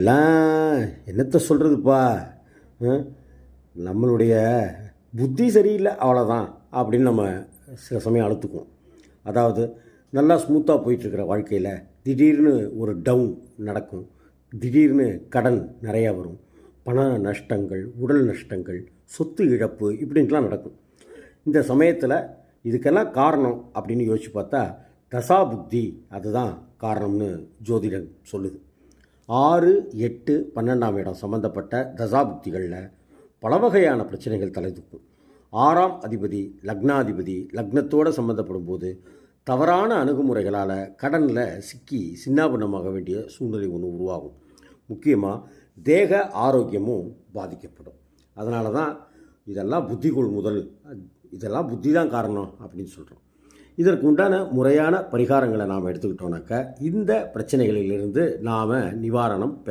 எல்லாம் என்னத்த சொல்கிறதுப்பா, நம்மளுடைய புத்தி சரியில்லை அவ்வளோதான் அப்படின்னு நம்ம சில சமயம் அழுத்துக்குவோம். அதாவது நல்லா ஸ்மூத்தாக போயிட்டுருக்கிற வாழ்க்கையில் திடீர்னு ஒரு டவுன் நடக்கும். திடீர்னு கடன் நிறையா வரும். பண நஷ்டங்கள், உடல் நஷ்டங்கள், சொத்து இழப்பு இப்படின்ட்டுலாம் நடக்கும். இந்த சமயத்தில் இதுக்கெல்லாம் காரணம் அப்படின்னு யோசித்து பார்த்தா தசா புத்தி அதுதான் காரணம்னு ஜோதிடம் சொல்லுது. 6, 8, 12ஆம் இடம் சம்பந்தப்பட்ட தசாபுக்திகளில் பல வகையான பிரச்சனைகள் தலைதூக்கும். 6ஆம் அதிபதி லக்னாதிபதி லக்னத்தோடு சம்மந்தப்படும் போது தவறான அணுகுமுறைகளால் கடனில் சிக்கி சின்னாபின்னமாக வேண்டிய சூழ்நிலை ஒன்று உருவாகும். முக்கியமாக தேக ஆரோக்கியமும் பாதிக்கப்படும். அதனால தான் இதெல்லாம் புத்திக்குள் முதல், இதெல்லாம் புத்தி தான் காரணம் அப்படின்னு சொல்கிறோம். இதற்கு உண்டான முறையான பரிகாரங்களை நாம் எடுத்துக்கிட்டோம்னாக்கா இந்த பிரச்சனைகளிலிருந்து நாம் நிவாரணம் பெற